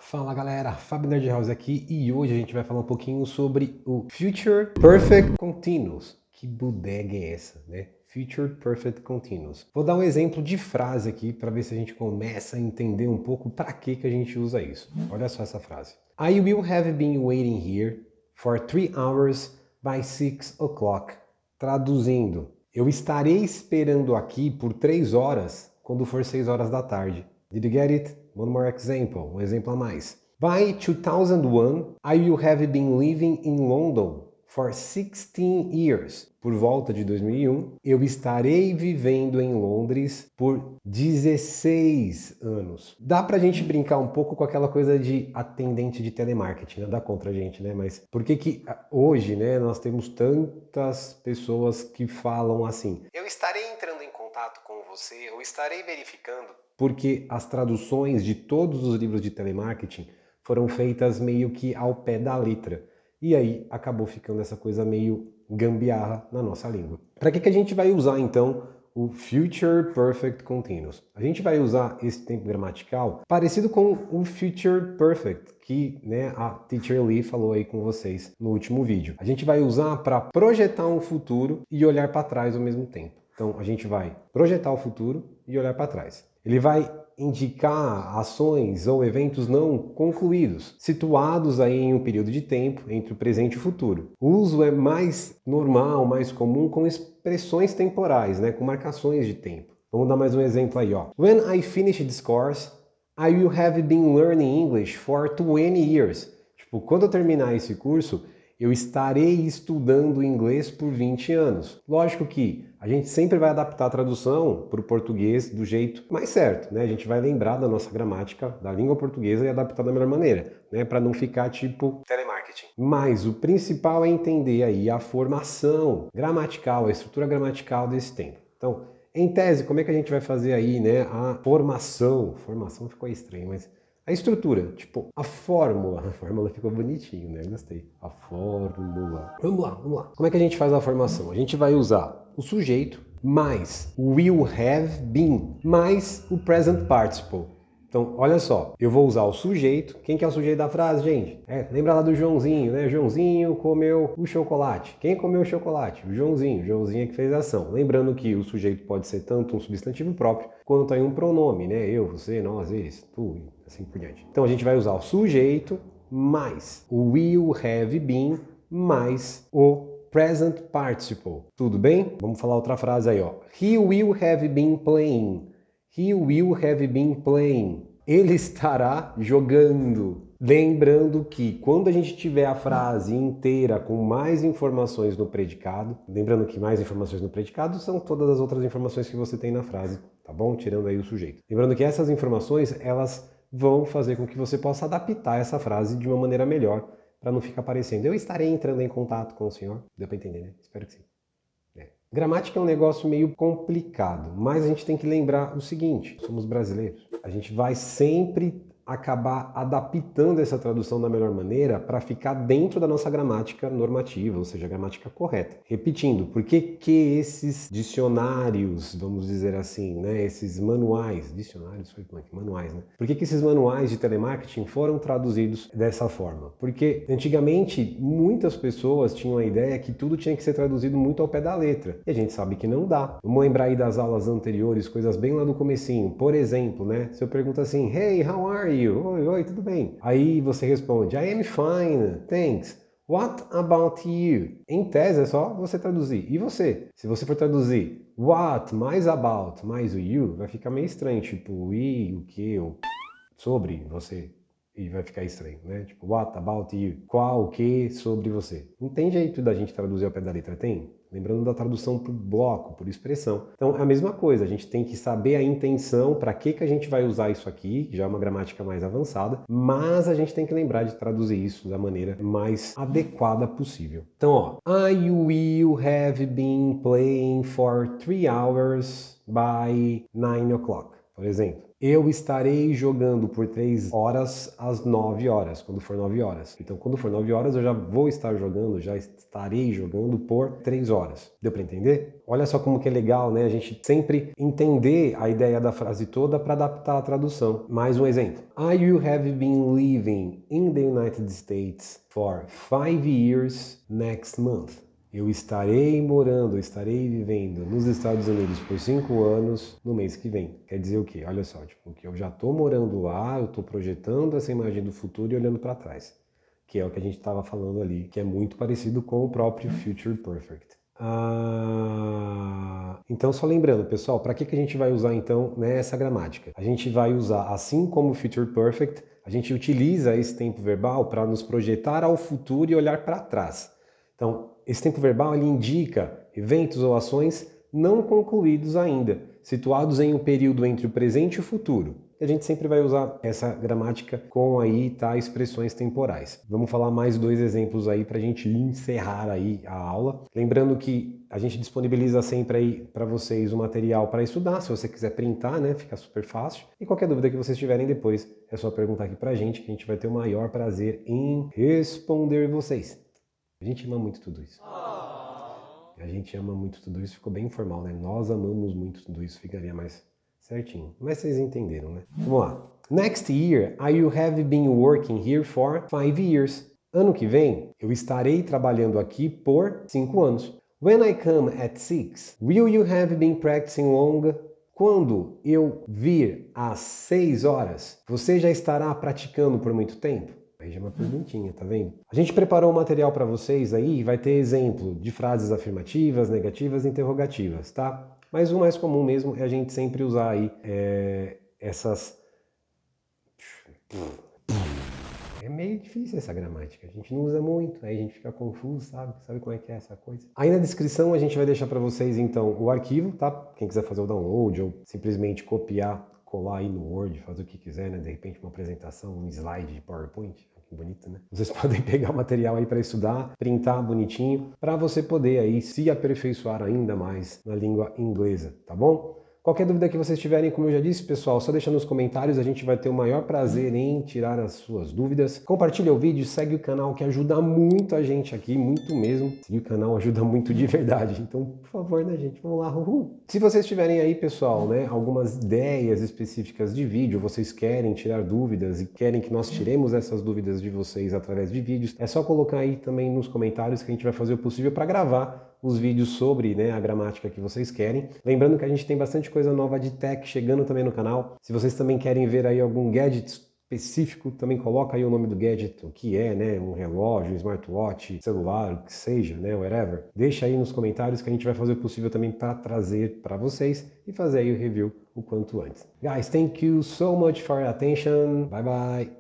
Fala galera, Fábio Nerd House aqui e hoje a gente vai falar um pouquinho sobre o Future Perfect Continuous. Que bodega é essa, né? Future Perfect Continuous. Vou dar um exemplo de frase aqui para ver se a gente começa a entender um pouco para que a gente usa isso. Olha só essa frase. I will have been waiting here for 3 hours by 6 o'clock. Traduzindo, eu estarei esperando aqui por 3 horas quando for 6 horas da tarde. Did you get it? One more example, um exemplo a mais. By 2001, I will have been living in London for 16 years. Por volta de 2001, eu estarei vivendo em Londres por 16 anos. Dá pra gente brincar um pouco com aquela coisa de atendente de telemarketing, né? Dá contra a gente, né? Mas por que hoje, né, nós temos tantas pessoas que falam assim: eu estarei entrando em contato com você, eu estarei verificando, porque as traduções de todos os livros de telemarketing foram feitas meio que ao pé da letra. E aí acabou ficando essa coisa meio gambiarra na nossa língua. Para que a gente vai usar então o Future Perfect Continuous? A gente vai usar esse tempo gramatical parecido com o Future Perfect, que, né, a Teacher Lee falou aí com vocês no último vídeo. A gente vai usar para projetar um futuro e olhar para trás ao mesmo tempo. Então a gente vai projetar o futuro e olhar para trás. Ele vai indicar ações ou eventos não concluídos, situados aí em um período de tempo entre o presente e o futuro. O uso é mais normal, mais comum com expressões temporais, né, com marcações de tempo. Vamos dar mais um exemplo aí, ó. When I finish this course, I will have been learning English for 20 years. Tipo, quando eu terminar esse curso, eu estarei estudando inglês por 20 anos. Lógico que a gente sempre vai adaptar a tradução para o português do jeito mais certo, né? A gente vai lembrar da nossa gramática, da língua portuguesa e adaptar da melhor maneira, né? Para não ficar tipo telemarketing. Mas o principal é entender aí a formação gramatical, a estrutura gramatical desse tempo. Então, em tese, como é que a gente vai fazer aí, né, a formação? Formação ficou estranho, mas a estrutura, tipo, a fórmula ficou bonitinho, né? Gostei. A fórmula. Vamos lá. Como é que a gente faz a formação? A gente vai usar o sujeito mais o will have been mais o present participle. Então, olha só, eu vou usar o sujeito. Quem que é o sujeito da frase, gente? Lembra lá do Joãozinho, né? Joãozinho comeu o chocolate. Quem comeu o chocolate? O Joãozinho. O Joãozinho é que fez a ação. Lembrando que o sujeito pode ser tanto um substantivo próprio, quanto aí um pronome, né? Eu, você, nós, eles, tu, assim por diante. Então, a gente vai usar o sujeito mais o will have been mais o present participle. Tudo bem? Vamos falar outra frase aí, ó. He will have been playing. He will have been playing. Ele estará jogando. Lembrando que quando a gente tiver a frase inteira com mais informações no predicado, lembrando que mais informações no predicado são todas as outras informações que você tem na frase, tá bom? Tirando aí o sujeito. Lembrando que essas informações, elas vão fazer com que você possa adaptar essa frase de uma maneira melhor, para não ficar parecendo, eu estarei entrando em contato com o senhor. Deu para entender, né? Espero que sim. Gramática é um negócio meio complicado, mas a gente tem que lembrar o seguinte, somos brasileiros. A gente vai sempre acabar adaptando essa tradução da melhor maneira para ficar dentro da nossa gramática normativa, ou seja, a gramática correta. Repetindo, por que esses dicionários, vamos dizer assim, né, esses manuais, dicionários foi manuais, né? Por que esses manuais de telemarketing foram traduzidos dessa forma? Porque antigamente muitas pessoas tinham a ideia que tudo tinha que ser traduzido muito ao pé da letra. E a gente sabe que não dá. Vamos lembrar aí das aulas anteriores, coisas bem lá do comecinho. Por exemplo, né? Se eu pergunto assim, hey, how are you? Oi, tudo bem? Aí você responde, I am fine, thanks. What about you? Em tese é só você traduzir. E você? Se você for traduzir what mais about mais o you, vai ficar meio estranho. Tipo, o que, ou sobre você. E vai ficar estranho, né? Tipo, what about you? Qual, o que sobre você? Não tem jeito da gente traduzir ao pé da letra, tem? Lembrando da tradução por bloco, por expressão. Então, é a mesma coisa, a gente tem que saber a intenção, para que a gente vai usar isso aqui, já é uma gramática mais avançada, mas a gente tem que lembrar de traduzir isso da maneira mais adequada possível. Então, ó, I will have been playing for 3 hours by 9 o'clock. Por exemplo, eu estarei jogando por 3 horas às 9 horas, quando for 9 horas. Então, quando for 9 horas, eu já vou estar jogando, já estarei jogando por 3 horas. Deu para entender? Olha só como que é legal, né? A gente sempre entender a ideia da frase toda para adaptar a tradução. Mais um exemplo. You have been living in the United States for 5 years next month. Eu estarei morando, estarei vivendo nos Estados Unidos por 5 anos no mês que vem. Quer dizer o quê? Olha só, tipo, que eu já estou morando lá, eu estou projetando essa imagem do futuro e olhando para trás. Que é o que a gente estava falando ali, que é muito parecido com o próprio Future Perfect. Então, só lembrando, pessoal, para que a gente vai usar então, né, essa gramática? A gente vai usar, assim como o Future Perfect, a gente utiliza esse tempo verbal para nos projetar ao futuro e olhar para trás. Então, esse tempo verbal ele indica eventos ou ações não concluídos ainda, situados em um período entre o presente e o futuro. E a gente sempre vai usar essa gramática com aí, tá, expressões temporais. Vamos falar mais 2 exemplos aí para a gente encerrar aí a aula. Lembrando que a gente disponibiliza sempre aí para vocês o material para estudar, se você quiser printar, né, fica super fácil. E qualquer dúvida que vocês tiverem depois, é só perguntar aqui para a gente, que a gente vai ter o maior prazer em responder vocês. A gente ama muito tudo isso. A gente ama muito tudo isso, ficou bem informal, né? Nós amamos muito tudo isso, ficaria mais certinho. Mas vocês entenderam, né? Vamos lá. Next year, you have been working here for 5 years. Ano que vem, eu estarei trabalhando aqui por 5 anos. When I come at 6, will you have been practicing long? Quando eu vir às 6 horas, você já estará praticando por muito tempo? Aí já é uma perguntinha, tá vendo? A gente preparou um material para vocês aí, vai ter exemplo de frases afirmativas, negativas e interrogativas, tá? Mas o mais comum mesmo é a gente sempre usar aí essas... É meio difícil essa gramática, a gente não usa muito, aí a gente fica confuso, sabe? Sabe como é que é essa coisa? Aí na descrição a gente vai deixar para vocês então o arquivo, tá? Quem quiser fazer o download ou simplesmente copiar, colar aí no Word, fazer o que quiser, né? De repente uma apresentação, um slide de PowerPoint, que bonito, né? Vocês podem pegar o material aí para estudar, printar bonitinho, para você poder aí se aperfeiçoar ainda mais na língua inglesa, tá bom? Qualquer dúvida que vocês tiverem, como eu já disse, pessoal, só deixa nos comentários, a gente vai ter o maior prazer em tirar as suas dúvidas. Compartilha o vídeo, segue o canal que ajuda muito a gente aqui, muito mesmo. Seguir o canal ajuda muito de verdade, então, por favor, né, gente, vamos lá, uhul. Se vocês tiverem aí, pessoal, né, algumas ideias específicas de vídeo, vocês querem tirar dúvidas e querem que nós tiremos essas dúvidas de vocês através de vídeos, é só colocar aí também nos comentários que a gente vai fazer o possível para gravar os vídeos sobre, né, a gramática que vocês querem. Lembrando que a gente tem bastante coisa nova de tech chegando também no canal. Se vocês também querem ver aí algum gadget específico, também coloca aí o nome do gadget, o que é, né, um relógio, um smartwatch, celular, o que seja, né, whatever. Deixa aí nos comentários que a gente vai fazer o possível também para trazer para vocês e fazer aí o review o quanto antes. Guys, thank you so much for your attention. Bye bye.